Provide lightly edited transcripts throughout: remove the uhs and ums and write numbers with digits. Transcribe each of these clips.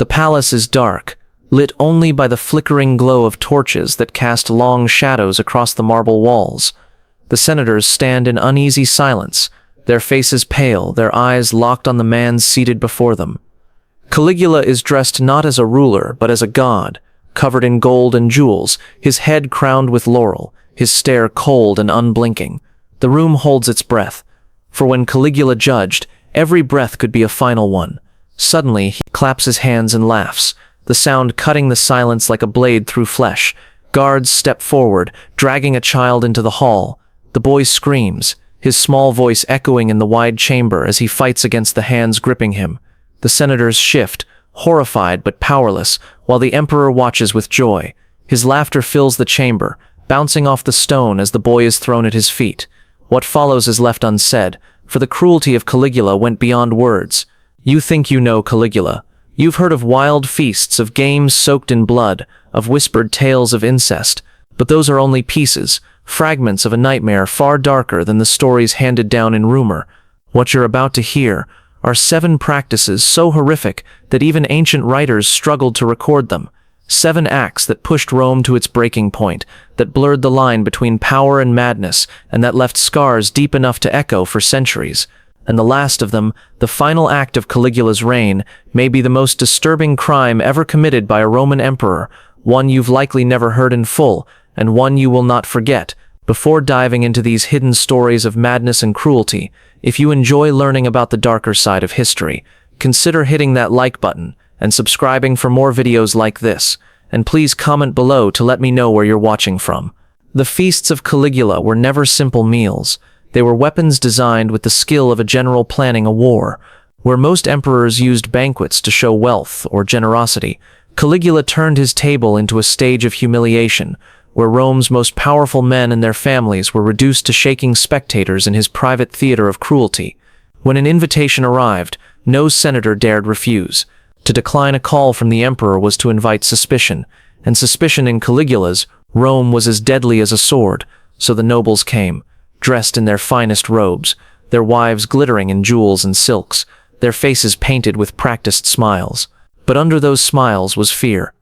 The palace is dark, lit only by the flickering glow of torches that cast long shadows across the marble walls. The senators stand in uneasy silence, their faces pale, their eyes locked on the man seated before them. Caligula is dressed not as a ruler, but as a god, covered in gold and jewels, his head crowned with laurel, his stare cold and unblinking. The room holds its breath, for when Caligula judged, every breath could be a final one. Suddenly, he claps his hands and laughs, the sound cutting the silence like a blade through flesh. Guards step forward, dragging a child into the hall. The boy screams, his small voice echoing in the wide chamber as he fights against the hands gripping him. The senators shift, horrified but powerless, while the emperor watches with joy. His laughter fills the chamber, bouncing off the stone as the boy is thrown at his feet. What follows is left unsaid, for the cruelty of Caligula went beyond words. You think you know Caligula. You've heard of wild feasts, of games soaked in blood, of whispered tales of incest, but those are only pieces, fragments of a nightmare far darker than the stories handed down in rumor. What you're about to hear are 7 practices so horrific that even ancient writers struggled to record them. 7 acts that pushed Rome to its breaking point, that blurred the line between power and madness, and that left scars deep enough to echo for centuries. And the last of them, the final act of Caligula's reign, may be the most disturbing crime ever committed by a Roman emperor, one you've likely never heard in full, and one you will not forget. Before diving into these hidden stories of madness and cruelty, if you enjoy learning about the darker side of history, consider hitting that like button and subscribing for more videos like this, and please comment below to let me know where you're watching from. The feasts of Caligula were never simple meals. They were weapons designed with the skill of a general planning a war. Where most emperors used banquets to show wealth or generosity, Caligula turned his table into a stage of humiliation, where Rome's most powerful men and their families were reduced to shaking spectators in his private theater of cruelty. When an invitation arrived, no senator dared refuse. To decline a call from the emperor was to invite suspicion, and suspicion in Caligula's Rome was as deadly as a sword. So the nobles came, dressed in their finest robes, their wives glittering in jewels and silks, their faces painted with practiced smiles. But under those smiles was fear.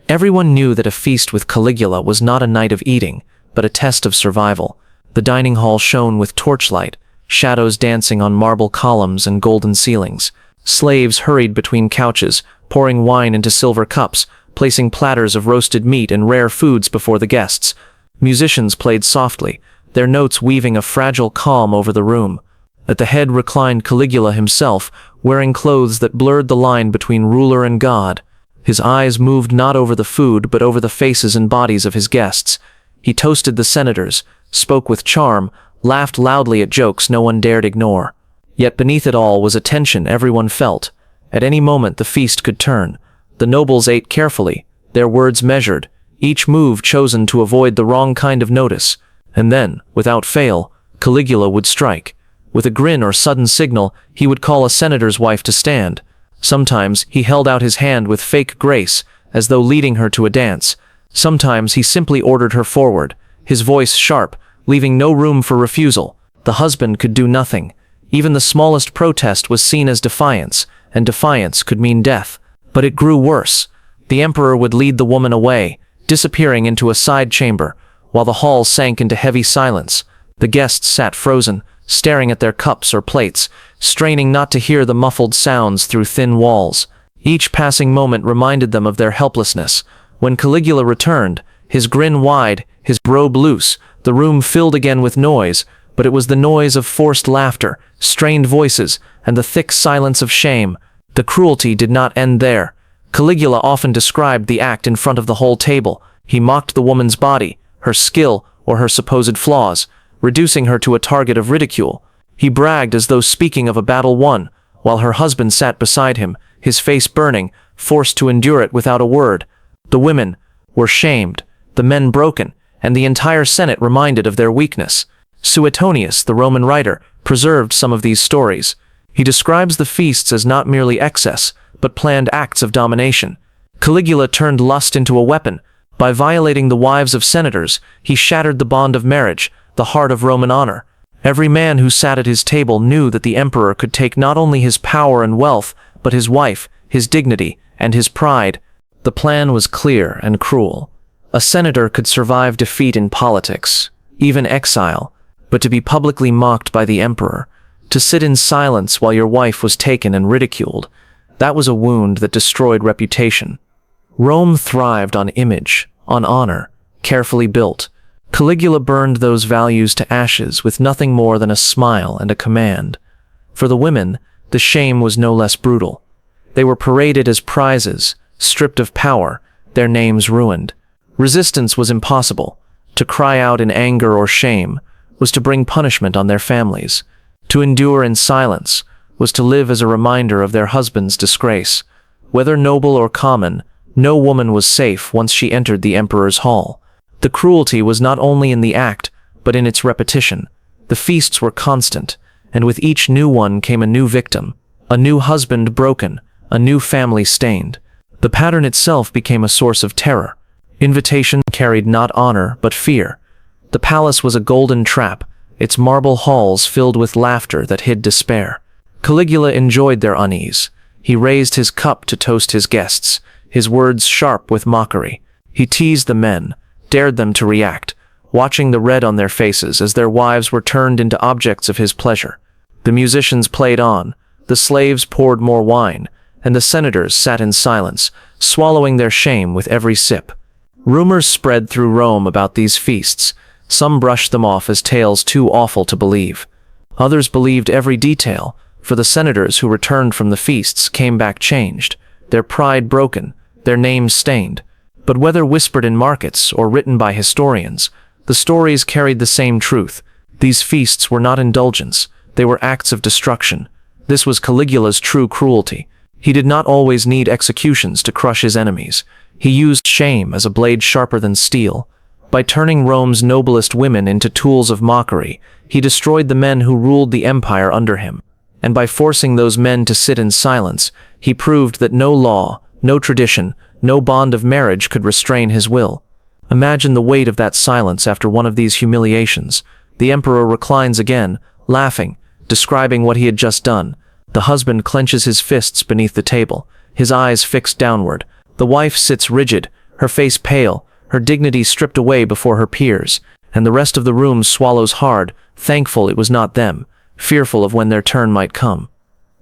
Everyone knew that a feast with Caligula was not a night of eating, but a test of survival. The dining hall shone with torchlight, shadows dancing on marble columns and golden ceilings. Slaves hurried between couches, pouring wine into silver cups, placing platters of roasted meat and rare foods before the guests. Musicians played softly, their notes weaving a fragile calm over the room. At the head reclined Caligula himself, wearing clothes that blurred the line between ruler and god. His eyes moved not over the food, but over the faces and bodies of his guests. He toasted the senators, spoke with charm, laughed loudly at jokes no one dared ignore. Yet beneath it all was a tension everyone felt. At any moment the feast could turn. The nobles ate carefully, their words measured, each move chosen to avoid the wrong kind of notice. And then, without fail, Caligula would strike. With a grin or sudden signal, he would call a senator's wife to stand. Sometimes he held out his hand with fake grace, as though leading her to a dance. Sometimes he simply ordered her forward, his voice sharp, leaving no room for refusal. The husband could do nothing. Even the smallest protest was seen as defiance, and defiance could mean death. But it grew worse. The emperor would lead the woman away, disappearing into a side chamber, while the hall sank into heavy silence. The guests sat frozen, staring at their cups or plates, straining not to hear the muffled sounds through thin walls. Each passing moment reminded them of their helplessness. When Caligula returned, his grin wide, his robe loose, the room filled again with noise, but it was the noise of forced laughter, strained voices, and the thick silence of shame. The cruelty did not end there. Caligula often described the act in front of the whole table. He mocked the woman's body, her skill, or her supposed flaws, reducing her to a target of ridicule. He bragged as though speaking of a battle won, while her husband sat beside him, his face burning, forced to endure it without a word. The women were shamed, the men broken, and the entire Senate reminded of their weakness. Suetonius, the Roman writer, preserved some of these stories. He describes the feasts as not merely excess, but planned acts of domination. Caligula turned lust into a weapon. By violating the wives of senators, he shattered the bond of marriage, the heart of Roman honor. Every man who sat at his table knew that the emperor could take not only his power and wealth, but his wife, his dignity, and his pride. The plan was clear and cruel. A senator could survive defeat in politics, even exile, but to be publicly mocked by the emperor, to sit in silence while your wife was taken and ridiculed, that was a wound that destroyed reputation. Rome thrived on image, on honor, carefully built. Caligula burned those values to ashes with nothing more than a smile and a command. For the women, the shame was no less brutal. They were paraded as prizes, stripped of power, their names ruined. Resistance was impossible. To cry out in anger or shame was to bring punishment on their families. To endure in silence was to live as a reminder of their husband's disgrace. Whether noble or common, no woman was safe once she entered the emperor's hall. The cruelty was not only in the act, but in its repetition. The feasts were constant, and with each new one came a new victim, a new husband broken, a new family stained. The pattern itself became a source of terror. Invitation carried not honor, but fear. The palace was a golden trap, its marble halls filled with laughter that hid despair. Caligula enjoyed their unease. He raised his cup to toast his guests, his words sharp with mockery. He teased the men, dared them to react, watching the red on their faces as their wives were turned into objects of his pleasure. The musicians played on, the slaves poured more wine, and the senators sat in silence, swallowing their shame with every sip. Rumors spread through Rome about these feasts. Some brushed them off as tales too awful to believe. Others believed every detail, for the senators who returned from the feasts came back changed, their pride broken, their names stained. But whether whispered in markets or written by historians, the stories carried the same truth. These feasts were not indulgence, they were acts of destruction. This was Caligula's true cruelty. He did not always need executions to crush his enemies. He used shame as a blade sharper than steel. By turning Rome's noblest women into tools of mockery, he destroyed the men who ruled the empire under him. And by forcing those men to sit in silence, he proved that no law, no tradition, no bond of marriage could restrain his will. Imagine the weight of that silence after one of these humiliations. The emperor reclines again, laughing, describing what he had just done. The husband clenches his fists beneath the table, his eyes fixed downward. The wife sits rigid, her face pale, her dignity stripped away before her peers, and the rest of the room swallows hard, thankful it was not them, fearful of when their turn might come.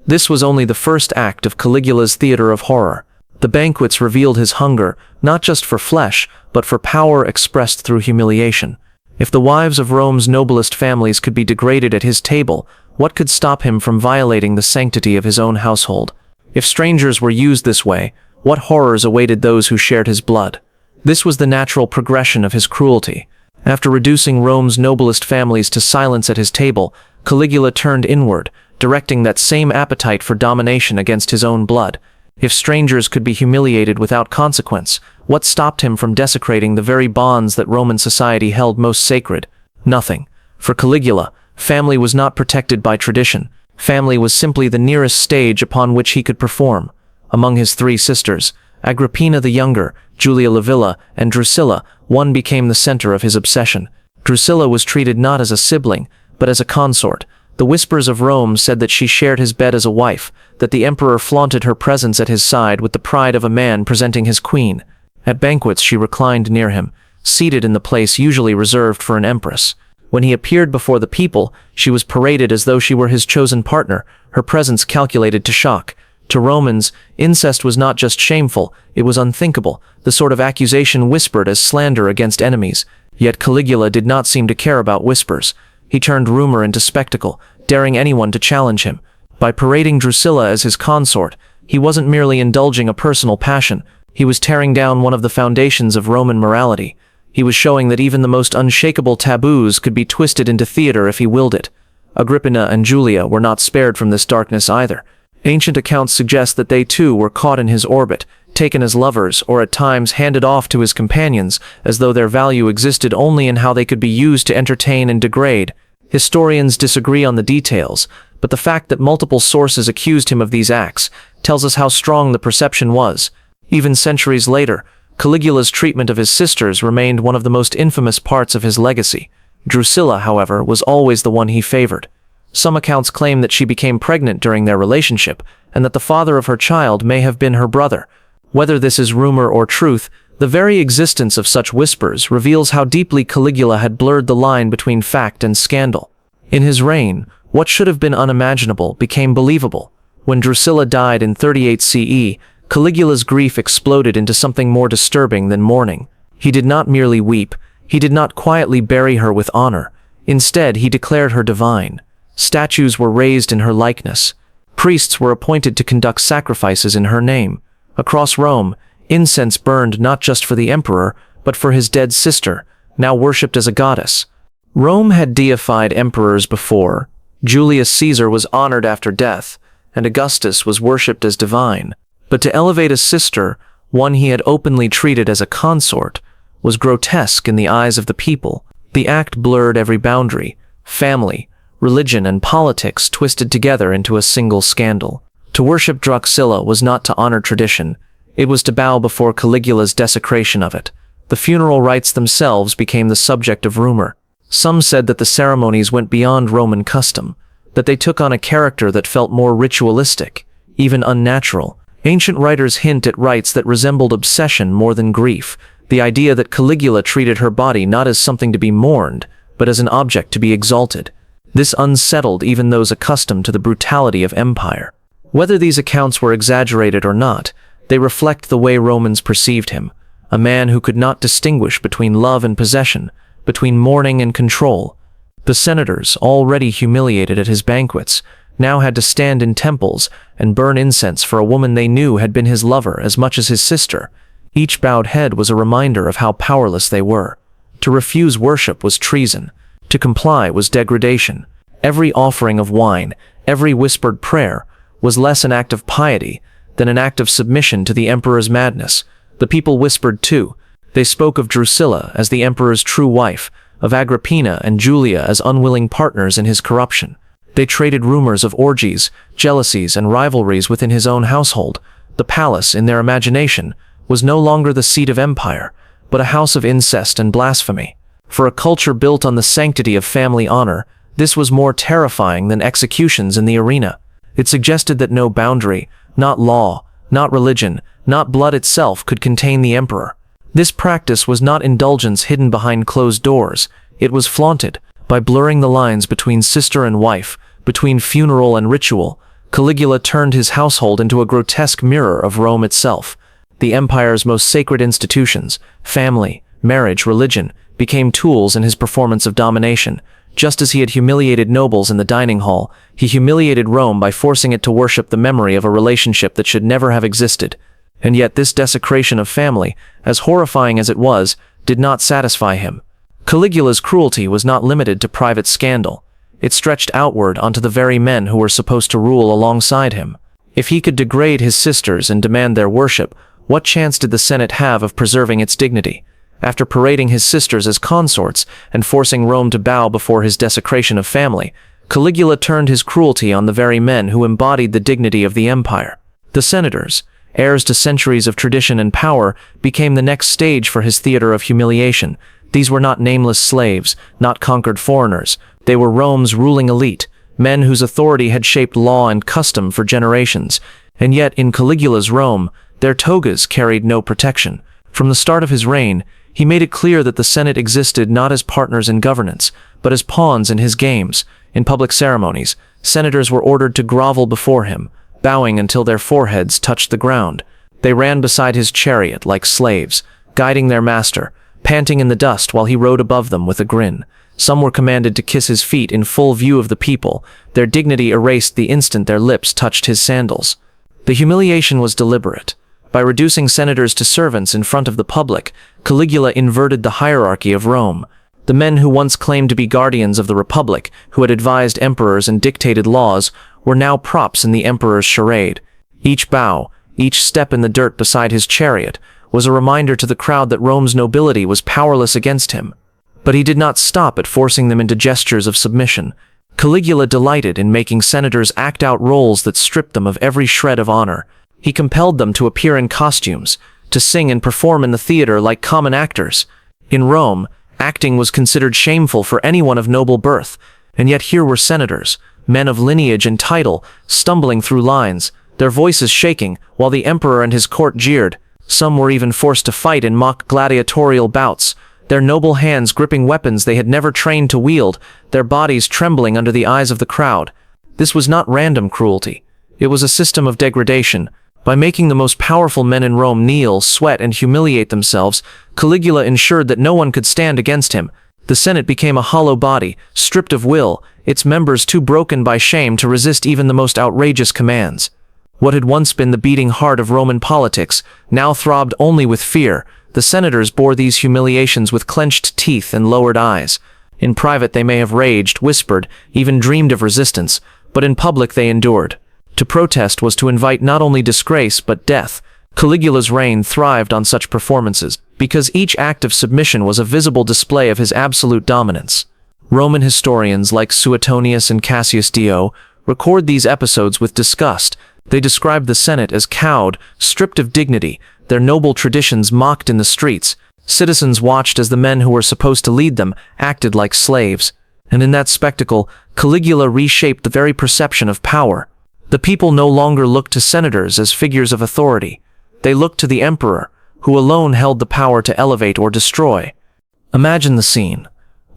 This was only the first act of Caligula's theater of horror. The banquets revealed his hunger, not just for flesh, but for power expressed through humiliation. If the wives of Rome's noblest families could be degraded at his table, what could stop him from violating the sanctity of his own household? If strangers were used this way, what horrors awaited those who shared his blood? This was the natural progression of his cruelty. After reducing Rome's noblest families to silence at his table, Caligula turned inward, directing that same appetite for domination against his own blood. If strangers could be humiliated without consequence, what stopped him from desecrating the very bonds that Roman society held most sacred? Nothing. For Caligula, family was not protected by tradition. Family was simply the nearest stage upon which he could perform. Among his three sisters, Agrippina the younger, Julia Livilla, and Drusilla, one became the center of his obsession. Drusilla was treated not as a sibling, but as a consort. The whispers of Rome said that she shared his bed as a wife, that the emperor flaunted her presence at his side with the pride of a man presenting his queen. At banquets she reclined near him, seated in the place usually reserved for an empress. When he appeared before the people, she was paraded as though she were his chosen partner, her presence calculated to shock. To Romans, incest was not just shameful, it was unthinkable, the sort of accusation whispered as slander against enemies. Yet Caligula did not seem to care about whispers. He turned rumor into spectacle, daring anyone to challenge him. By parading Drusilla as his consort, he wasn't merely indulging a personal passion, he was tearing down one of the foundations of Roman morality. He was showing that even the most unshakable taboos could be twisted into theater if he willed it. Agrippina and Julia were not spared from this darkness either. Ancient accounts suggest that they too were caught in his orbit, taken as lovers or at times handed off to his companions, as though their value existed only in how they could be used to entertain and degrade. Historians disagree on the details, but the fact that multiple sources accused him of these acts tells us how strong the perception was. Even centuries later, Caligula's treatment of his sisters remained one of the most infamous parts of his legacy. Drusilla, however, was always the one he favored. Some accounts claim that she became pregnant during their relationship, and that the father of her child may have been her brother. Whether this is rumor or truth, the very existence of such whispers reveals how deeply Caligula had blurred the line between fact and scandal. In his reign, what should have been unimaginable became believable. When Drusilla died in 38 CE, Caligula's grief exploded into something more disturbing than mourning. He did not merely weep, he did not quietly bury her with honor. Instead, he declared her divine. Statues were raised in her likeness. Priests were appointed to conduct sacrifices in her name. Across Rome, incense burned not just for the emperor, but for his dead sister, now worshipped as a goddess. Rome had deified emperors before. Julius Caesar was honored after death, and Augustus was worshipped as divine. But to elevate a sister, one he had openly treated as a consort, was grotesque in the eyes of the people. The act blurred every boundary. Family, religion, and politics twisted together into a single scandal. To worship Drusilla was not to honor tradition. It was to bow before Caligula's desecration of it. The funeral rites themselves became the subject of rumor. Some said that the ceremonies went beyond Roman custom, that they took on a character that felt more ritualistic, even unnatural. Ancient writers hint at rites that resembled obsession more than grief, the idea that Caligula treated her body not as something to be mourned, but as an object to be exalted. This unsettled even those accustomed to the brutality of empire. Whether these accounts were exaggerated or not, they reflect the way Romans perceived him, a man who could not distinguish between love and possession, between mourning and control. The senators, already humiliated at his banquets, now had to stand in temples and burn incense for a woman they knew had been his lover as much as his sister. Each bowed head was a reminder of how powerless they were. To refuse worship was treason. To comply was degradation. Every offering of wine, every whispered prayer, was less an act of piety than an act of submission to the emperor's madness. The people whispered too. They spoke of Drusilla as the emperor's true wife, of Agrippina and Julia as unwilling partners in his corruption. They traded rumors of orgies, jealousies, and rivalries within his own household. The palace, in their imagination, was no longer the seat of empire, but a house of incest and blasphemy. For a culture built on the sanctity of family honor, this was more terrifying than executions in the arena. It suggested that no boundary, not law, not religion, not blood itself could contain the emperor. This practice was not indulgence hidden behind closed doors. It was flaunted. By blurring the lines between sister and wife, between funeral and ritual, Caligula turned his household into a grotesque mirror of Rome itself. The empire's most sacred institutions, family, marriage, religion, became tools in his performance of domination. Just as he had humiliated nobles in the dining hall, he humiliated Rome by forcing it to worship the memory of a relationship that should never have existed. And yet this desecration of family, as horrifying as it was, did not satisfy him. Caligula's cruelty was not limited to private scandal. It stretched outward onto the very men who were supposed to rule alongside him. If he could degrade his sisters and demand their worship, what chance did the Senate have of preserving its dignity? After parading his sisters as consorts and forcing Rome to bow before his desecration of family, Caligula turned his cruelty on the very men who embodied the dignity of the empire. The senators, heirs to centuries of tradition and power, became the next stage for his theater of humiliation. These were not nameless slaves, not conquered foreigners. They were Rome's ruling elite, men whose authority had shaped law and custom for generations. And yet, in Caligula's Rome, their togas carried no protection. From the start of his reign, he made it clear that the Senate existed not as partners in governance, but as pawns in his games. In public ceremonies, senators were ordered to grovel before him, bowing until their foreheads touched the ground. They ran beside his chariot like slaves, guiding their master, panting in the dust while he rode above them with a grin. Some were commanded to kiss his feet in full view of the people, their dignity erased the instant their lips touched his sandals. The humiliation was deliberate. By reducing senators to servants in front of the public, Caligula inverted the hierarchy of Rome. The men who once claimed to be guardians of the Republic, who had advised emperors and dictated laws, were now props in the emperor's charade. Each bow, each step in the dirt beside his chariot, was a reminder to the crowd that Rome's nobility was powerless against him. But he did not stop at forcing them into gestures of submission. Caligula delighted in making senators act out roles that stripped them of every shred of honor. He compelled them to appear in costumes, to sing and perform in the theater like common actors. In Rome, acting was considered shameful for anyone of noble birth, and yet here were senators, men of lineage and title, stumbling through lines, their voices shaking, while the emperor and his court jeered. Some were even forced to fight in mock gladiatorial bouts, their noble hands gripping weapons they had never trained to wield, their bodies trembling under the eyes of the crowd. This was not random cruelty. It was a system of degradation. By making the most powerful men in Rome kneel, sweat, and humiliate themselves, Caligula ensured that no one could stand against him. The Senate became a hollow body, stripped of will, its members too broken by shame to resist even the most outrageous commands. What had once been the beating heart of Roman politics now throbbed only with fear. The senators bore these humiliations with clenched teeth and lowered eyes. In private they may have raged, whispered, even dreamed of resistance, but in public they endured. To protest was to invite not only disgrace but death. Caligula's reign thrived on such performances, because each act of submission was a visible display of his absolute dominance. Roman historians like Suetonius and Cassius Dio record these episodes with disgust. They described the Senate as cowed, stripped of dignity, their noble traditions mocked in the streets. Citizens watched as the men who were supposed to lead them acted like slaves. And in that spectacle, Caligula reshaped the very perception of power. The people no longer looked to senators as figures of authority. They looked to the emperor, who alone held the power to elevate or destroy. Imagine the scene.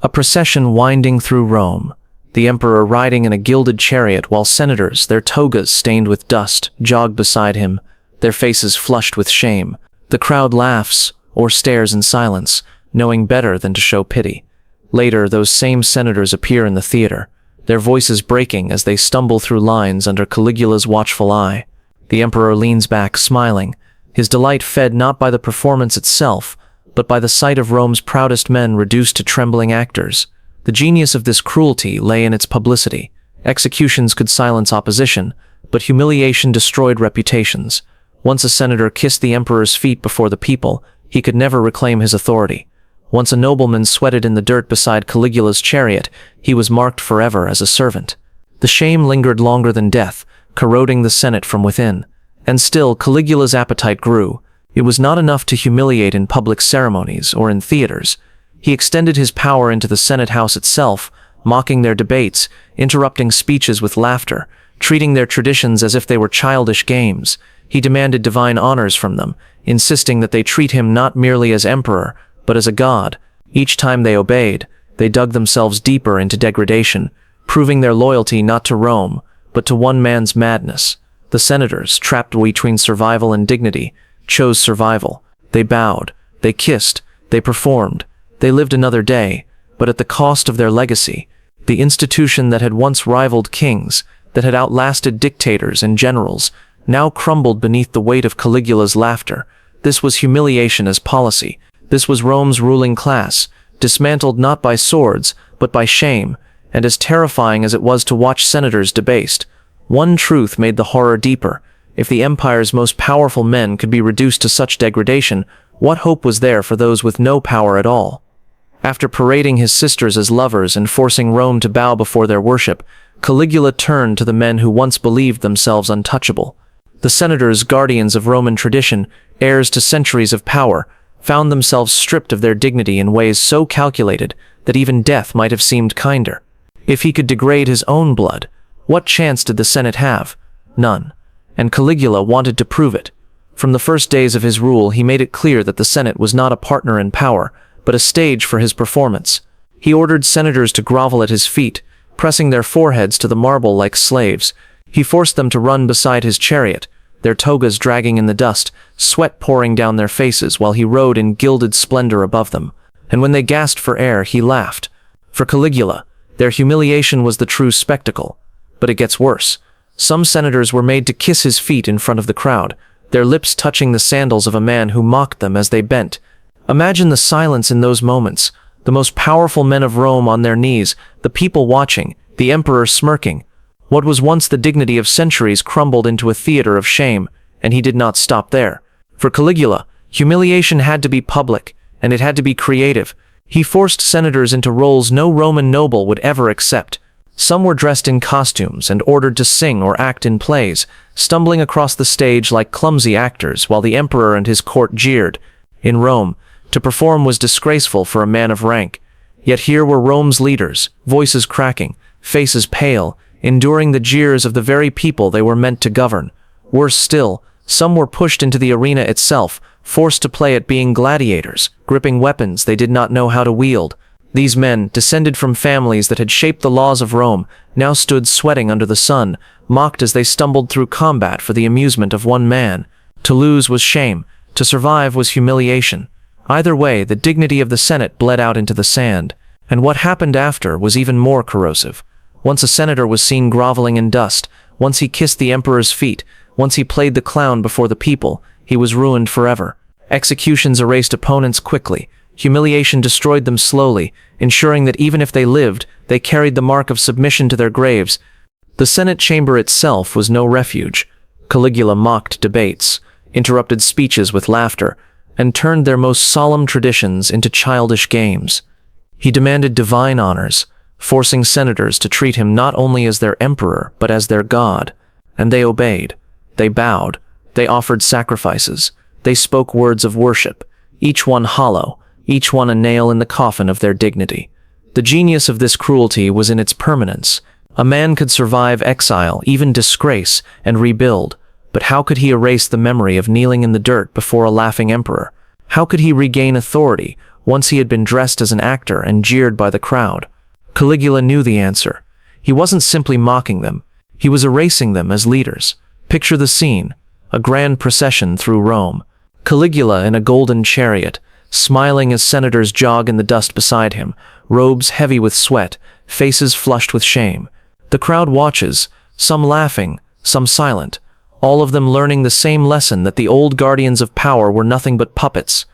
A procession winding through Rome, the emperor riding in a gilded chariot while senators, their togas stained with dust, jog beside him, their faces flushed with shame. The crowd laughs or stares in silence, knowing better than to show pity. Later, those same senators appear in the theater, their voices breaking as they stumble through lines under Caligula's watchful eye. The emperor leans back, smiling, his delight fed not by the performance itself, but by the sight of Rome's proudest men reduced to trembling actors. The genius of this cruelty lay in its publicity. Executions could silence opposition, but humiliation destroyed reputations. Once a senator kissed the emperor's feet before the people, he could never reclaim his authority. Once a nobleman sweated in the dirt beside Caligula's chariot, he was marked forever as a servant. The shame lingered longer than death, corroding the Senate from within. And still, Caligula's appetite grew. It was not enough to humiliate in public ceremonies or in theaters. He extended his power into the Senate house itself, mocking their debates, interrupting speeches with laughter, treating their traditions as if they were childish games. He demanded divine honors from them, insisting that they treat him not merely as emperor, but as a god. Each time they obeyed, they dug themselves deeper into degradation, proving their loyalty not to Rome, but to one man's madness. The senators, trapped between survival and dignity, chose survival. They bowed, they kissed, they performed, they lived another day, but at the cost of their legacy. The institution that had once rivaled kings, that had outlasted dictators and generals, now crumbled beneath the weight of Caligula's laughter. This was humiliation as policy. This was Rome's ruling class, dismantled not by swords, but by shame, and as terrifying as it was to watch senators debased. One truth made the horror deeper. If the empire's most powerful men could be reduced to such degradation, what hope was there for those with no power at all? After parading his sisters as lovers and forcing Rome to bow before their worship, Caligula turned to the men who once believed themselves untouchable. The senators, guardians of Roman tradition, heirs to centuries of power, found themselves stripped of their dignity in ways so calculated that even death might have seemed kinder. If he could degrade his own blood, what chance did the Senate have? None. And Caligula wanted to prove it. From the first days of his rule, he made it clear that the Senate was not a partner in power, but a stage for his performance. He ordered senators to grovel at his feet, pressing their foreheads to the marble like slaves. He forced them to run beside his chariot, their togas dragging in the dust, sweat pouring down their faces while he rode in gilded splendor above them. And when they gasped for air, he laughed. For Caligula, their humiliation was the true spectacle. But it gets worse. Some senators were made to kiss his feet in front of the crowd, their lips touching the sandals of a man who mocked them as they bent. Imagine the silence in those moments, the most powerful men of Rome on their knees, the people watching, the emperor smirking. What was once the dignity of centuries crumbled into a theater of shame, and he did not stop there. For Caligula, humiliation had to be public, and it had to be creative. He forced senators into roles no Roman noble would ever accept. Some were dressed in costumes and ordered to sing or act in plays, stumbling across the stage like clumsy actors while the emperor and his court jeered. In Rome, to perform was disgraceful for a man of rank. Yet here were Rome's leaders, voices cracking, faces pale, enduring the jeers of the very people they were meant to govern. Worse still, some were pushed into the arena itself, forced to play at being gladiators, gripping weapons they did not know how to wield. These men, descended from families that had shaped the laws of Rome, now stood sweating under the sun, mocked as they stumbled through combat for the amusement of one man. To lose was shame, to survive was humiliation. Either way, the dignity of the Senate bled out into the sand, and what happened after was even more corrosive. Once a senator was seen groveling in dust, once he kissed the emperor's feet, once he played the clown before the people, he was ruined forever. Executions erased opponents quickly. Humiliation destroyed them slowly, ensuring that even if they lived, they carried the mark of submission to their graves. The Senate chamber itself was no refuge. Caligula mocked debates, interrupted speeches with laughter, and turned their most solemn traditions into childish games. He demanded divine honors, forcing senators to treat him not only as their emperor, but as their god. And they obeyed. They bowed. They offered sacrifices. They spoke words of worship, each one hollow, each one a nail in the coffin of their dignity. The genius of this cruelty was in its permanence. A man could survive exile, even disgrace, and rebuild, but how could he erase the memory of kneeling in the dirt before a laughing emperor? How could he regain authority once he had been dressed as an actor and jeered by the crowd? Caligula knew the answer. He wasn't simply mocking them. He was erasing them as leaders. Picture the scene, a grand procession through Rome. Caligula in a golden chariot, smiling as senators jog in the dust beside him, robes heavy with sweat, faces flushed with shame. The crowd watches, some laughing, some silent, all of them learning the same lesson that the old guardians of power were nothing but puppets.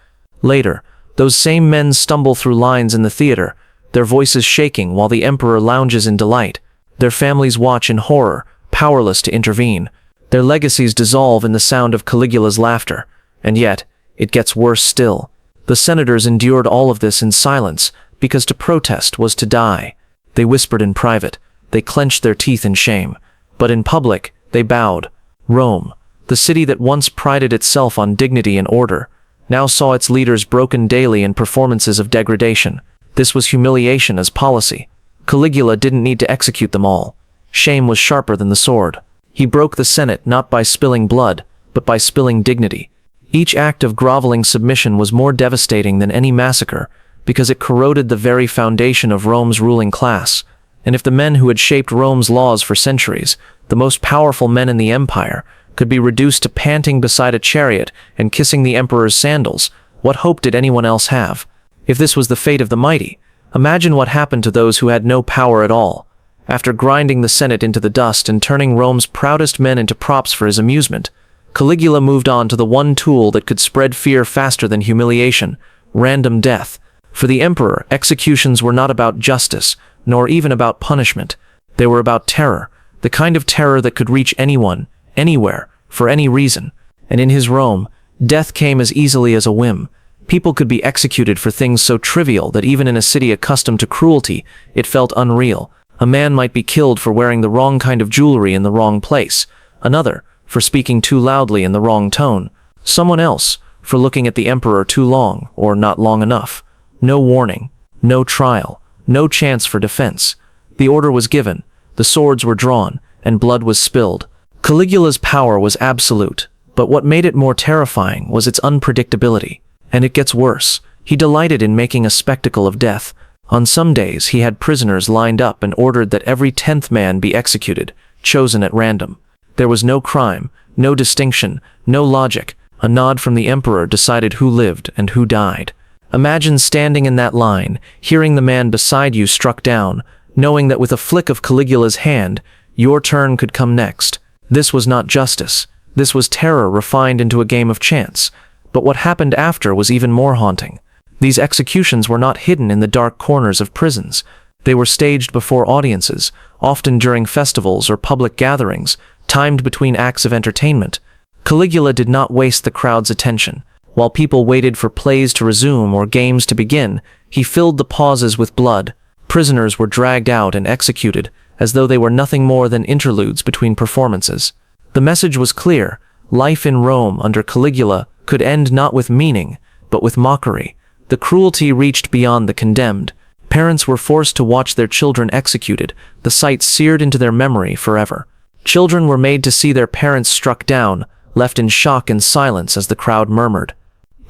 Later, those same men stumble through lines in the theater, their voices shaking while the emperor lounges in delight. Their families watch in horror, powerless to intervene. Their legacies dissolve in the sound of Caligula's laughter. And yet, it gets worse still. The senators endured all of this in silence, because to protest was to die. They whispered in private. They clenched their teeth in shame. But in public, they bowed. Rome, the city that once prided itself on dignity and order, now saw its leaders broken daily in performances of degradation. This was humiliation as policy. Caligula didn't need to execute them all. Shame was sharper than the sword. He broke the Senate not by spilling blood, but by spilling dignity. Each act of groveling submission was more devastating than any massacre, because it corroded the very foundation of Rome's ruling class. And if the men who had shaped Rome's laws for centuries, the most powerful men in the empire, could be reduced to panting beside a chariot and kissing the emperor's sandals, what hope did anyone else have? If this was the fate of the mighty, imagine what happened to those who had no power at all. After grinding the Senate into the dust and turning Rome's proudest men into props for his amusement, Caligula moved on to the one tool that could spread fear faster than humiliation: random death. For the emperor, executions were not about justice, nor even about punishment. They were about terror, the kind of terror that could reach anyone, anywhere, for any reason. And in his Rome, death came as easily as a whim. People could be executed for things so trivial that even in a city accustomed to cruelty, it felt unreal. A man might be killed for wearing the wrong kind of jewelry in the wrong place. Another, for speaking too loudly in the wrong tone. Someone else, for looking at the emperor too long, or not long enough. No warning, no trial, no chance for defense. The order was given, the swords were drawn, and blood was spilled. Caligula's power was absolute, but what made it more terrifying was its unpredictability. And it gets worse. He delighted in making a spectacle of death. On some days he had prisoners lined up and ordered that every 10th man be executed, chosen at random. There was no crime, no distinction, no logic. A nod from the emperor decided who lived and who died. Imagine standing in that line, hearing the man beside you struck down, knowing that with a flick of Caligula's hand, your turn could come next. This was not justice. This was terror refined into a game of chance. But what happened after was even more haunting. These executions were not hidden in the dark corners of prisons. They were staged before audiences, often during festivals or public gatherings, timed between acts of entertainment. Caligula did not waste the crowd's attention. While people waited for plays to resume or games to begin, he filled the pauses with blood. Prisoners were dragged out and executed, as though they were nothing more than interludes between performances. The message was clear. Life in Rome under Caligula could end not with meaning, but with mockery. The cruelty reached beyond the condemned. Parents were forced to watch their children executed, the sight seared into their memory forever. Children were made to see their parents struck down, left in shock and silence as the crowd murmured.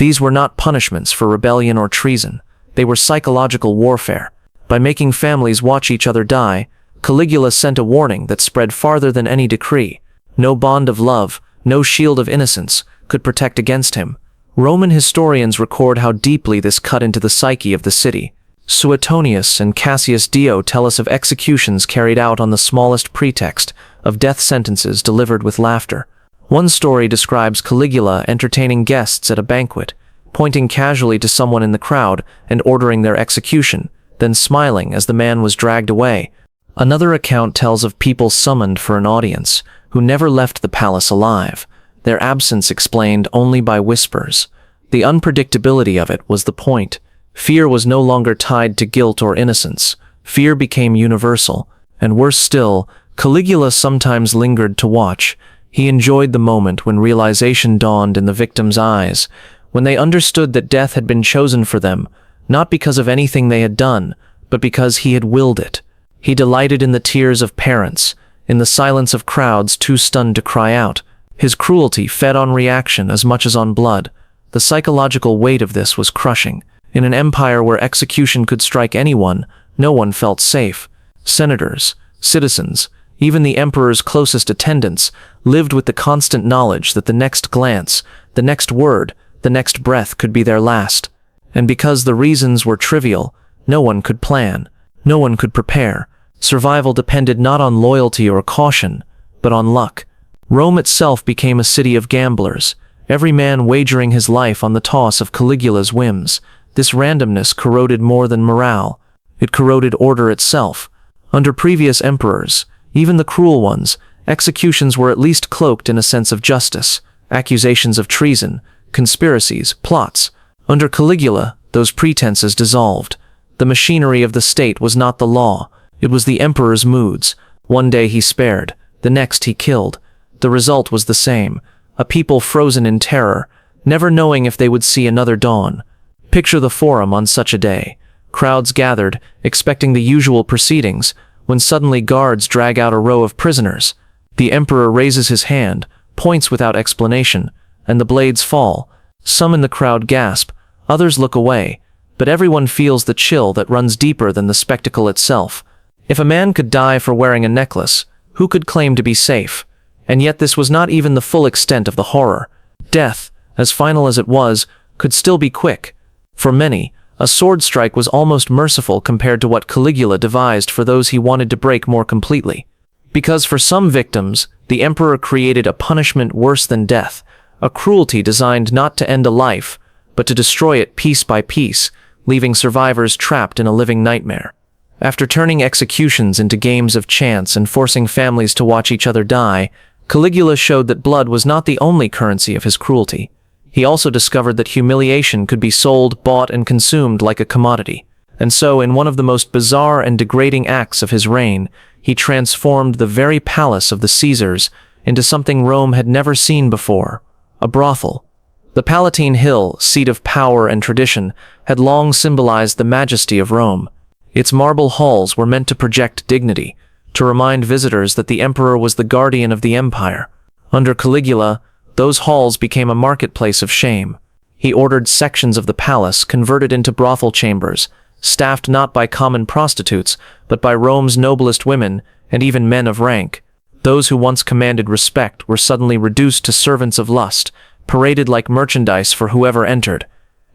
These were not punishments for rebellion or treason. They were psychological warfare. By making families watch each other die, Caligula sent a warning that spread farther than any decree. No bond of love, no shield of innocence, could protect against him. Roman historians record how deeply this cut into the psyche of the city. Suetonius and Cassius Dio tell us of executions carried out on the smallest pretext, of death sentences delivered with laughter. One story describes Caligula entertaining guests at a banquet, pointing casually to someone in the crowd and ordering their execution, then smiling as the man was dragged away. Another account tells of people summoned for an audience, who never left the palace alive, their absence explained only by whispers. The unpredictability of it was the point. Fear was no longer tied to guilt or innocence. Fear became universal, and worse still, Caligula sometimes lingered to watch. He enjoyed the moment when realization dawned in the victims' eyes, when they understood that death had been chosen for them, not because of anything they had done, but because he had willed it. He delighted in the tears of parents, in the silence of crowds too stunned to cry out. His cruelty fed on reaction as much as on blood. The psychological weight of this was crushing. In an empire where execution could strike anyone, no one felt safe. Senators, citizens, even the emperor's closest attendants, lived with the constant knowledge that the next glance, the next word, the next breath could be their last. And because the reasons were trivial, no one could plan, no one could prepare. Survival depended not on loyalty or caution, but on luck. Rome itself became a city of gamblers, every man wagering his life on the toss of Caligula's whims. This randomness corroded more than morale. It corroded order itself. Under previous emperors, even the cruel ones, executions were at least cloaked in a sense of justice. Accusations of treason, conspiracies, plots. Under Caligula, those pretenses dissolved. The machinery of the state was not the law. It was the emperor's moods. One day he spared, the next he killed. The result was the same. A people frozen in terror, never knowing if they would see another dawn. Picture the forum on such a day. Crowds gathered, expecting the usual proceedings, when suddenly guards drag out a row of prisoners. The emperor raises his hand, points without explanation, and the blades fall. Some in the crowd gasp, others look away, but everyone feels the chill that runs deeper than the spectacle itself. If a man could die for wearing a necklace, who could claim to be safe? And yet this was not even the full extent of the horror. Death, as final as it was, could still be quick. For many, a sword strike was almost merciful compared to what Caligula devised for those he wanted to break more completely. Because for some victims, the emperor created a punishment worse than death, a cruelty designed not to end a life, but to destroy it piece by piece, leaving survivors trapped in a living nightmare. After turning executions into games of chance and forcing families to watch each other die, Caligula showed that blood was not the only currency of his cruelty. He also discovered that humiliation could be sold, bought, and consumed like a commodity. And so, in one of the most bizarre and degrading acts of his reign, he transformed the very palace of the Caesars into something Rome had never seen before, a brothel. The Palatine Hill, seat of power and tradition, had long symbolized the majesty of Rome. Its marble halls were meant to project dignity, to remind visitors that the emperor was the guardian of the empire. Under Caligula, those halls became a marketplace of shame. He ordered sections of the palace converted into brothel chambers, staffed not by common prostitutes, but by Rome's noblest women and even men of rank. Those who once commanded respect were suddenly reduced to servants of lust, paraded like merchandise for whoever entered.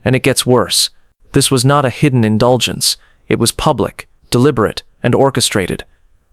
And it gets worse. This was not a hidden indulgence. It was public, deliberate, and orchestrated.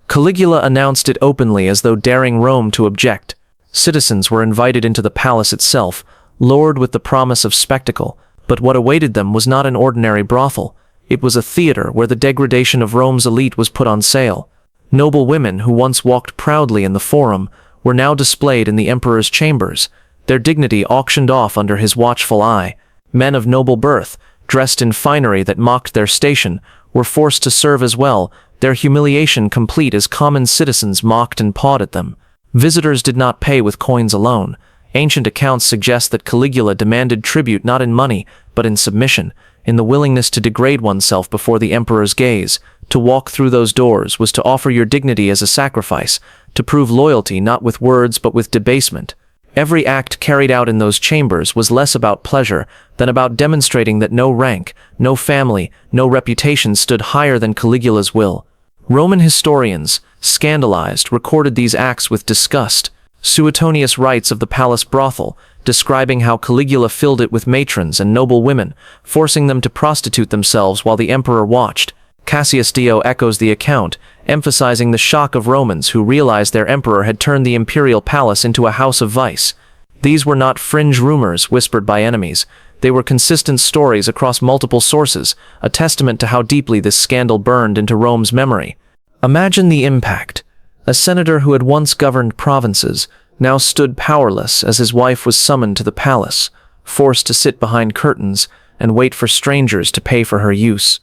Caligula announced it openly as though daring Rome to object. Citizens were invited into the palace itself, lured with the promise of spectacle, but what awaited them was not an ordinary brothel. It was a theater where the degradation of Rome's elite was put on sale. Noble women who once walked proudly in the forum were now displayed in the emperor's chambers, their dignity auctioned off under his watchful eye. Men of noble birth, dressed in finery that mocked their station, were forced to serve as well, their humiliation complete as common citizens mocked and pawed at them. Visitors did not pay with coins alone. Ancient accounts suggest that Caligula demanded tribute not in money, but in submission, in the willingness to degrade oneself before the emperor's gaze. To walk through those doors was to offer your dignity as a sacrifice, to prove loyalty not with words but with debasement. Every act carried out in those chambers was less about pleasure than about demonstrating that no rank, no family, no reputation stood higher than Caligula's will. Roman historians, scandalized, recorded these acts with disgust. Suetonius writes of the palace brothel, describing how Caligula filled it with matrons and noble women, forcing them to prostitute themselves while the emperor watched. Cassius Dio echoes the account, emphasizing the shock of Romans who realized their emperor had turned the imperial palace into a house of vice. These were not fringe rumors whispered by enemies. They were consistent stories across multiple sources, a testament to how deeply this scandal burned into Rome's memory. Imagine the impact. A senator who had once governed provinces now stood powerless as his wife was summoned to the palace, forced to sit behind curtains and wait for strangers to pay for her use.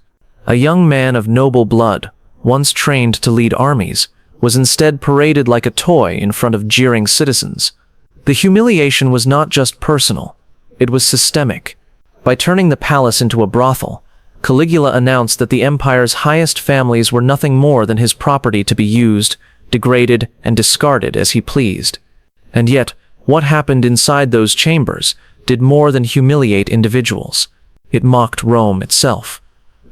A young man of noble blood, once trained to lead armies, was instead paraded like a toy in front of jeering citizens. The humiliation was not just personal, it was systemic. By turning the palace into a brothel, Caligula announced that the empire's highest families were nothing more than his property to be used, degraded, and discarded as he pleased. And yet, what happened inside those chambers did more than humiliate individuals. It mocked Rome itself.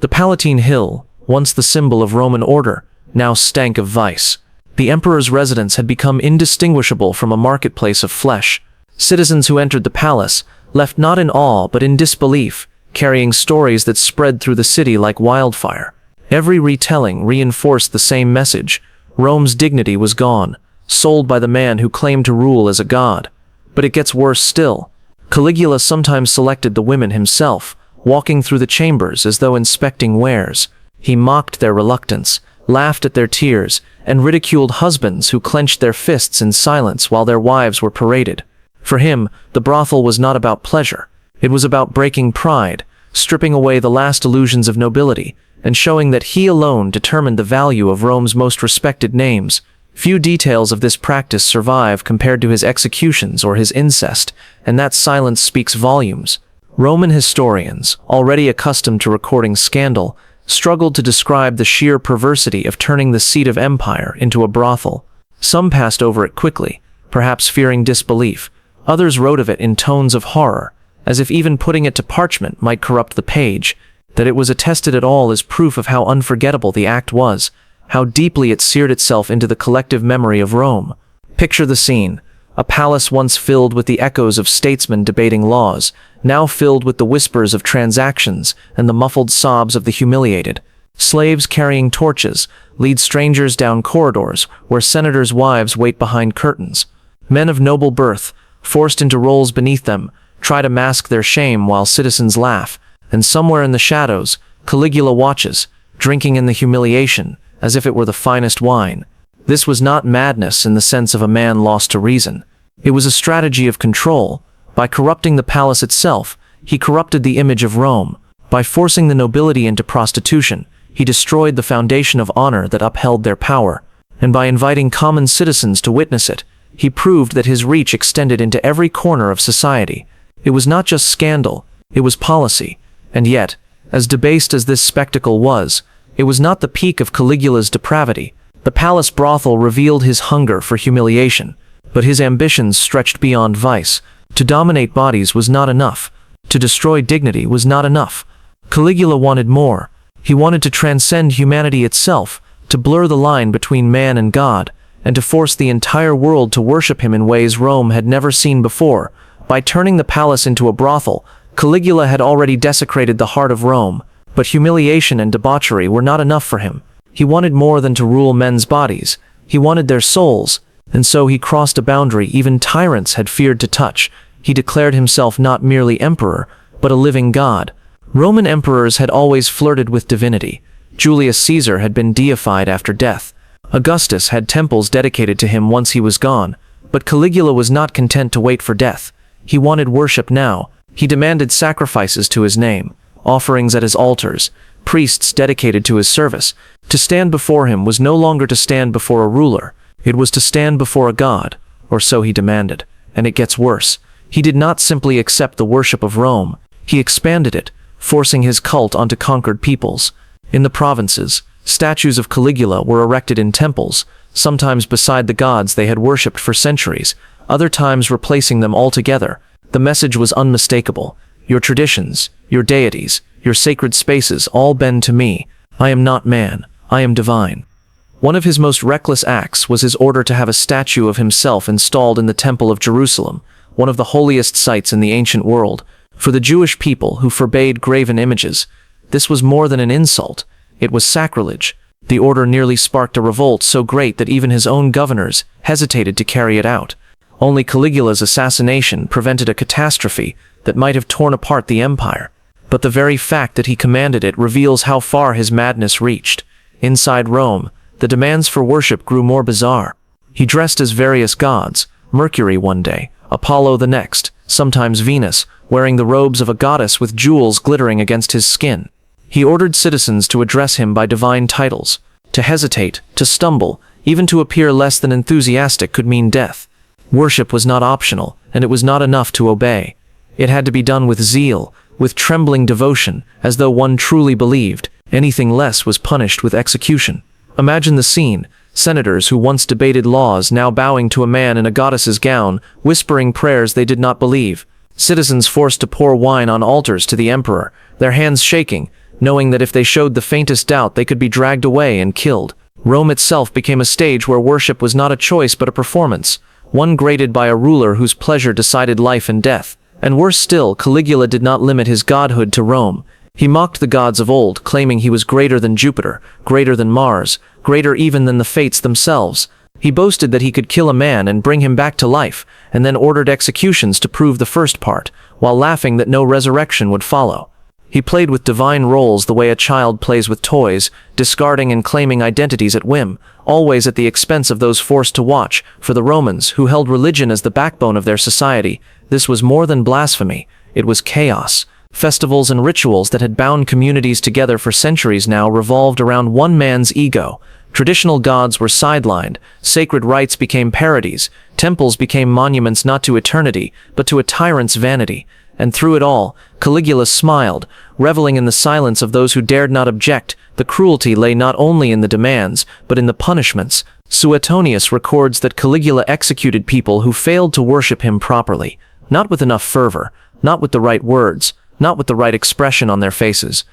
The Palatine Hill, once the symbol of Roman order, now stank of vice. The emperor's residence had become indistinguishable from a marketplace of flesh. Citizens who entered the palace left not in awe but in disbelief, carrying stories that spread through the city like wildfire. Every retelling reinforced the same message. Rome's dignity was gone, sold by the man who claimed to rule as a god. But it gets worse still. Caligula sometimes selected the women himself, walking through the chambers as though inspecting wares. He mocked their reluctance, laughed at their tears, and ridiculed husbands who clenched their fists in silence while their wives were paraded. For him, the brothel was not about pleasure. It was about breaking pride, stripping away the last illusions of nobility, and showing that he alone determined the value of Rome's most respected names. Few details of this practice survive compared to his executions or his incest, and that silence speaks volumes. Roman historians, already accustomed to recording scandal, struggled to describe the sheer perversity of turning the seat of empire into a brothel. Some passed over it quickly, perhaps fearing disbelief. Others wrote of it in tones of horror, as if even putting it to parchment might corrupt the page. That it was attested at all is proof of how unforgettable the act was, how deeply it seared itself into the collective memory of Rome. Picture the scene. A palace once filled with the echoes of statesmen debating laws, now filled with the whispers of transactions and the muffled sobs of the humiliated. Slaves carrying torches lead strangers down corridors where senators' wives wait behind curtains. Men of noble birth, forced into roles beneath them, try to mask their shame while citizens laugh, and somewhere in the shadows, Caligula watches, drinking in the humiliation as if it were the finest wine. This was not madness in the sense of a man lost to reason. It was a strategy of control. By corrupting the palace itself, he corrupted the image of Rome. By forcing the nobility into prostitution, he destroyed the foundation of honor that upheld their power. And by inviting common citizens to witness it, he proved that his reach extended into every corner of society. It was not just scandal, it was policy. And yet, as debased as this spectacle was, it was not the peak of Caligula's depravity. The palace brothel revealed his hunger for humiliation, but his ambitions stretched beyond vice. To dominate bodies was not enough. To destroy dignity was not enough. Caligula wanted more. He wanted to transcend humanity itself, to blur the line between man and God, and to force the entire world to worship him in ways Rome had never seen before. By turning the palace into a brothel, Caligula had already desecrated the heart of Rome, but humiliation and debauchery were not enough for him. He wanted more than to rule men's bodies. He wanted their souls, and so he crossed a boundary even tyrants had feared to touch. He declared himself not merely emperor, but a living god. Roman emperors had always flirted with divinity. Julius Caesar had been deified after death. Augustus had temples dedicated to him once he was gone, but Caligula was not content to wait for death. He wanted worship now. He demanded sacrifices to his name, offerings at his altars, priests dedicated to his service. To stand before him was no longer to stand before a ruler. It was to stand before a god, or so he demanded. And it gets worse. He did not simply accept the worship of Rome. He expanded it, forcing his cult onto conquered peoples. In the provinces, statues of Caligula were erected in temples, sometimes beside the gods they had worshipped for centuries. other times replacing them altogether. The message was unmistakable. Your traditions, your deities, your sacred spaces all bend to me. I am not man, I am divine. One of his most reckless acts was his order to have a statue of himself installed in the Temple of Jerusalem, one of the holiest sites in the ancient world. For the Jewish people who forbade graven images, this was more than an insult. It was sacrilege. The order nearly sparked a revolt so great that even his own governors hesitated to carry it out. Only Caligula's assassination prevented a catastrophe that might have torn apart the empire. But the very fact that he commanded it reveals how far his madness reached. Inside Rome, the demands for worship grew more bizarre. He dressed as various gods, Mercury one day, Apollo the next, sometimes Venus, wearing the robes of a goddess with jewels glittering against his skin. He ordered citizens to address him by divine titles. To hesitate, to stumble, even to appear less than enthusiastic could mean death. Worship was not optional, and it was not enough to obey. It had to be done with zeal, with trembling devotion, as though one truly believed. Anything less was punished with execution. Imagine the scene. Senators who once debated laws now bowing to a man in a goddess's gown, whispering prayers they did not believe. Citizens forced to pour wine on altars to the emperor, their hands shaking, knowing that if they showed the faintest doubt they could be dragged away and killed. Rome itself became a stage where worship was not a choice but a performance, one graded by a ruler whose pleasure decided life and death. And worse still, Caligula did not limit his godhood to Rome. He mocked the gods of old, claiming he was greater than Jupiter, greater than Mars, greater even than the fates themselves. He boasted that he could kill a man and bring him back to life, and then ordered executions to prove the first part, while laughing that no resurrection would follow. He played with divine roles the way a child plays with toys, discarding and claiming identities at whim, always at the expense of those forced to watch. For the Romans, who held religion as the backbone of their society, this was more than blasphemy, it was chaos. Festivals and rituals that had bound communities together for centuries now revolved around one man's ego. Traditional gods were sidelined, sacred rites became parodies, temples became monuments not to eternity, but to a tyrant's vanity. And through it all, Caligula smiled, reveling in the silence of those who dared not object. The cruelty lay not only in the demands, but in the punishments. Suetonius records that Caligula executed people who failed to worship him properly, not with enough fervor, not with the right words, not with the right expression on their faces.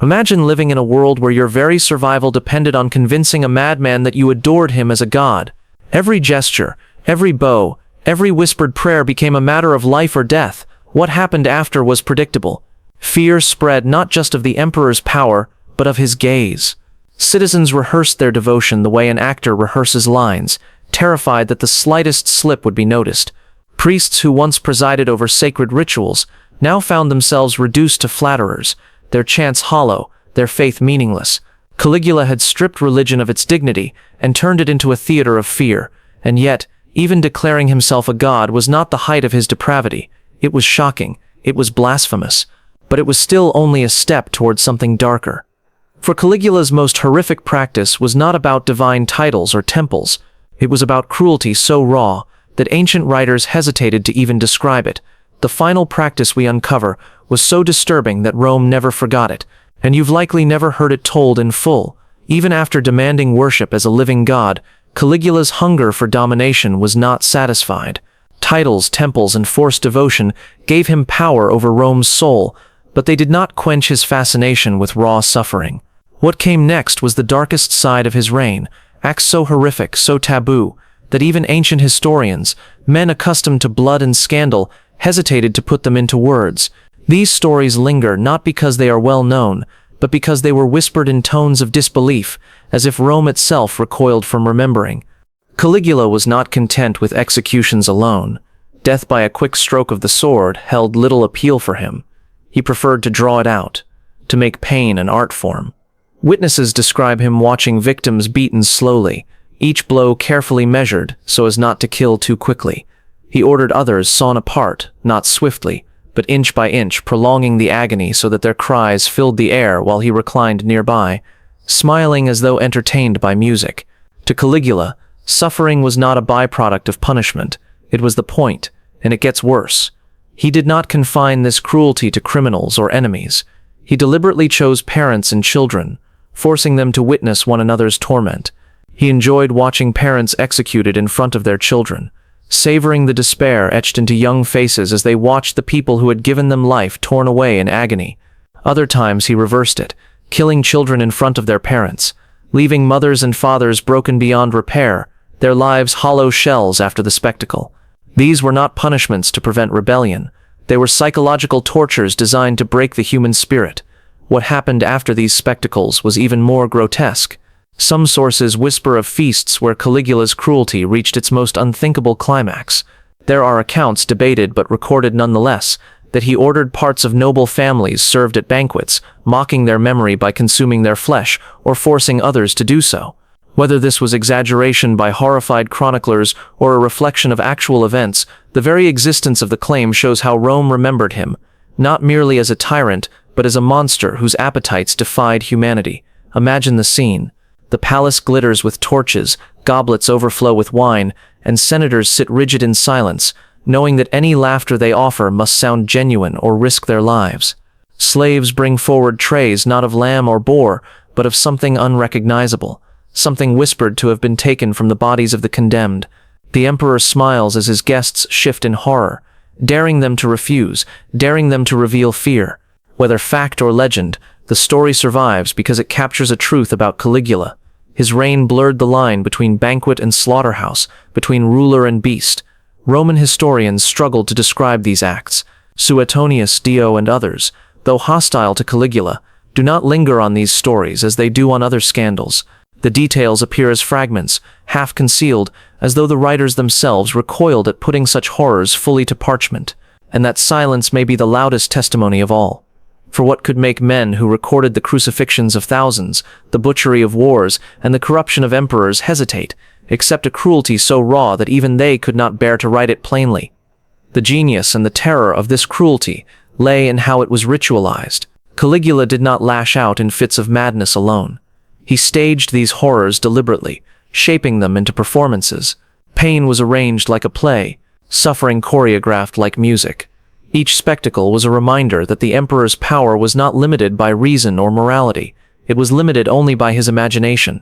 Imagine living in a world where your very survival depended on convincing a madman that you adored him as a god. Every gesture, every bow, every whispered prayer became a matter of life or death. What happened after was predictable. Fear spread not just of the emperor's power, but of his gaze. Citizens rehearsed their devotion the way an actor rehearses lines, terrified that the slightest slip would be noticed. Priests who once presided over sacred rituals now found themselves reduced to flatterers, their chants hollow, their faith meaningless. Caligula had stripped religion of its dignity and turned it into a theater of fear, and yet, even declaring himself a god was not the height of his depravity. It was shocking, it was blasphemous, but it was still only a step towards something darker. For Caligula's most horrific practice was not about divine titles or temples. It was about cruelty so raw that ancient writers hesitated to even describe it. The final practice we uncover was so disturbing that Rome never forgot it, and you've likely never heard it told in full. Even after demanding worship as a living god, Caligula's hunger for domination was not satisfied. Titles, temples, and forced devotion gave him power over Rome's soul, but they did not quench his fascination with raw suffering. What came next was the darkest side of his reign, acts so horrific, so taboo, that even ancient historians, men accustomed to blood and scandal, hesitated to put them into words. These stories linger not because they are well known, but because they were whispered in tones of disbelief, as if Rome itself recoiled from remembering. Caligula was not content with executions alone. Death by a quick stroke of the sword held little appeal for him. He preferred to draw it out, to make pain an art form. Witnesses describe him watching victims beaten slowly, each blow carefully measured so as not to kill too quickly. He ordered others sawn apart, not swiftly, but inch by inch, prolonging the agony so that their cries filled the air while he reclined nearby, smiling as though entertained by music. To Caligula, suffering was not a byproduct of punishment, it was the point, and it gets worse. He did not confine this cruelty to criminals or enemies. He deliberately chose parents and children, forcing them to witness one another's torment. He enjoyed watching parents executed in front of their children, savoring the despair etched into young faces as they watched the people who had given them life torn away in agony. Other times he reversed it, killing children in front of their parents, leaving mothers and fathers broken beyond repair, their lives hollow shells after the spectacle. These were not punishments to prevent rebellion. They were psychological tortures designed to break the human spirit. What happened after these spectacles was even more grotesque. Some sources whisper of feasts where Caligula's cruelty reached its most unthinkable climax. There are accounts, debated but recorded nonetheless, that he ordered parts of noble families served at banquets, mocking their memory by consuming their flesh or forcing others to do so. Whether this was exaggeration by horrified chroniclers or a reflection of actual events, the very existence of the claim shows how Rome remembered him, not merely as a tyrant, but as a monster whose appetites defied humanity. Imagine the scene. The palace glitters with torches, goblets overflow with wine, and senators sit rigid in silence, knowing that any laughter they offer must sound genuine or risk their lives. Slaves bring forward trays not of lamb or boar, but of something unrecognizable, something whispered to have been taken from the bodies of the condemned. The emperor smiles as his guests shift in horror, daring them to refuse, daring them to reveal fear. Whether fact or legend, the story survives because it captures a truth about Caligula. His reign blurred the line between banquet and slaughterhouse, between ruler and beast. Roman historians struggled to describe these acts. Suetonius, Dio, and others, though hostile to Caligula, do not linger on these stories as they do on other scandals. The details appear as fragments, half concealed, as though the writers themselves recoiled at putting such horrors fully to parchment, and that silence may be the loudest testimony of all. For what could make men who recorded the crucifixions of thousands, the butchery of wars, and the corruption of emperors hesitate, except a cruelty so raw that even they could not bear to write it plainly? The genius and the terror of this cruelty lay in how it was ritualized. Caligula did not lash out in fits of madness alone. He staged these horrors deliberately, shaping them into performances. Pain was arranged like a play, suffering choreographed like music. Each spectacle was a reminder that the emperor's power was not limited by reason or morality. It was limited only by his imagination,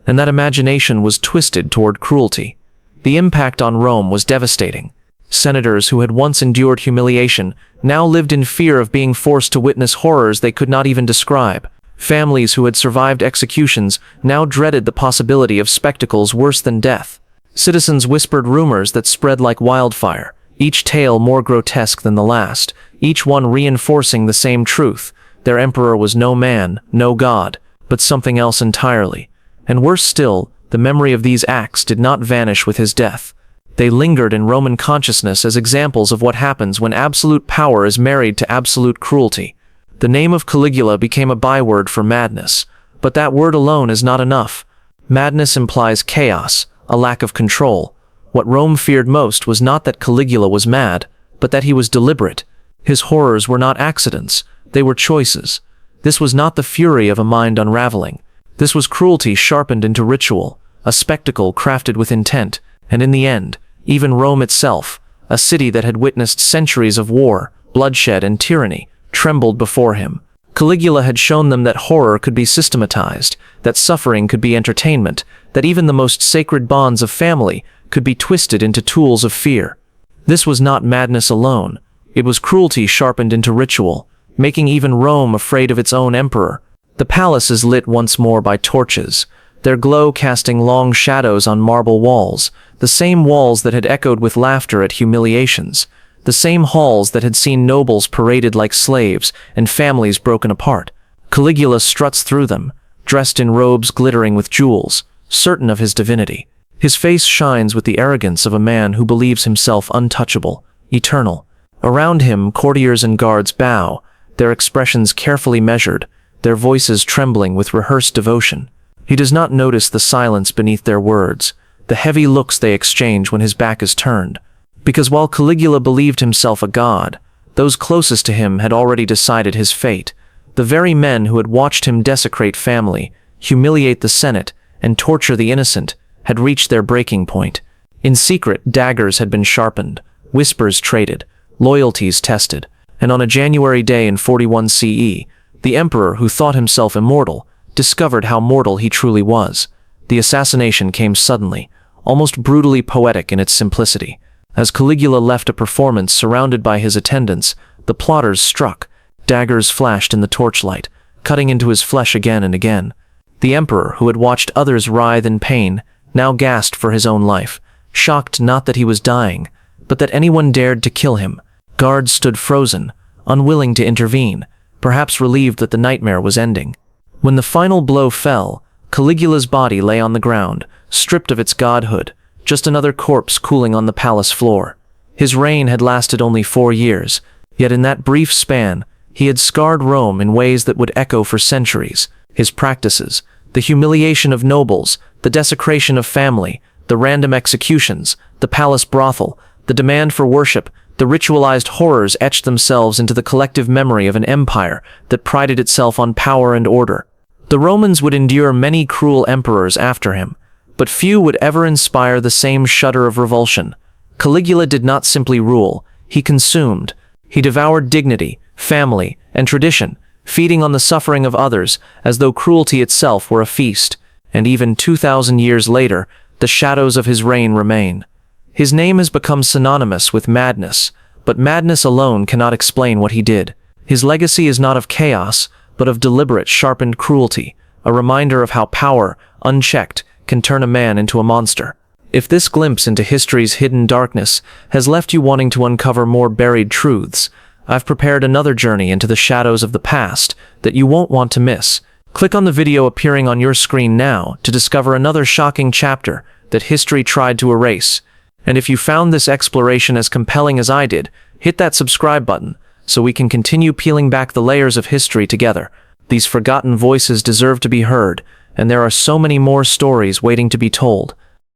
and that imagination was twisted toward cruelty. The impact on Rome was devastating. Senators who had once endured humiliation now lived in fear of being forced to witness horrors they could not even describe. Families who had survived executions now dreaded the possibility of spectacles worse than death. Citizens whispered rumors that spread like wildfire, each tale more grotesque than the last, each one reinforcing the same truth. Their emperor was no man, no god, but something else entirely. And worse still, the memory of these acts did not vanish with his death. They lingered in Roman consciousness as examples of what happens when absolute power is married to absolute cruelty. The name of Caligula became a byword for madness, but that word alone is not enough. Madness implies chaos, a lack of control. What Rome feared most was not that Caligula was mad, but that he was deliberate. His horrors were not accidents, they were choices. This was not the fury of a mind unraveling. This was cruelty sharpened into ritual, a spectacle crafted with intent, and in the end, even Rome itself, a city that had witnessed centuries of war, bloodshed, and tyranny, trembled before him. Caligula had shown them that horror could be systematized, that suffering could be entertainment, that even the most sacred bonds of family could be twisted into tools of fear. This was not madness alone. It was cruelty sharpened into ritual, making even Rome afraid of its own emperor. The palace is lit once more by torches, their glow casting long shadows on marble walls, the same walls that had echoed with laughter at humiliations, the same halls that had seen nobles paraded like slaves and families broken apart. Caligula struts through them, dressed in robes glittering with jewels, certain of his divinity. His face shines with the arrogance of a man who believes himself untouchable, eternal. Around him, courtiers and guards bow, their expressions carefully measured, their voices trembling with rehearsed devotion. He does not notice the silence beneath their words, the heavy looks they exchange when his back is turned. Because while Caligula believed himself a god, those closest to him had already decided his fate. The very men who had watched him desecrate family, humiliate the Senate, and torture the innocent, had reached their breaking point. In secret, daggers had been sharpened, whispers traded, loyalties tested, and on a January day in 41 CE, the emperor who thought himself immortal discovered how mortal he truly was. The assassination came suddenly, almost brutally poetic in its simplicity. As Caligula left a performance surrounded by his attendants, the plotters struck. Daggers flashed in the torchlight, cutting into his flesh again and again. The emperor, who had watched others writhe in pain, now gasped for his own life, shocked not that he was dying, but that anyone dared to kill him. Guards stood frozen, unwilling to intervene, perhaps relieved that the nightmare was ending. When the final blow fell, Caligula's body lay on the ground, stripped of its godhood, just another corpse cooling on the palace floor. His reign had lasted only 4 years, yet in that brief span, he had scarred Rome in ways that would echo for centuries. His practices, the humiliation of nobles, the desecration of family, the random executions, the palace brothel, the demand for worship, the ritualized horrors etched themselves into the collective memory of an empire that prided itself on power and order. The Romans would endure many cruel emperors after him, but few would ever inspire the same shudder of revulsion. Caligula did not simply rule, he consumed. He devoured dignity, family, and tradition, feeding on the suffering of others as though cruelty itself were a feast. And even 2,000 years later, the shadows of his reign remain. His name has become synonymous with madness, but madness alone cannot explain what he did. His legacy is not of chaos, but of deliberate, sharpened cruelty, a reminder of how power, unchecked, can turn a man into a monster. If this glimpse into history's hidden darkness has left you wanting to uncover more buried truths, I've prepared another journey into the shadows of the past that you won't want to miss. Click on the video appearing on your screen now to discover another shocking chapter that history tried to erase. And if you found this exploration as compelling as I did, hit that subscribe button so we can continue peeling back the layers of history together. These forgotten voices deserve to be heard, and there are so many more stories waiting to be told.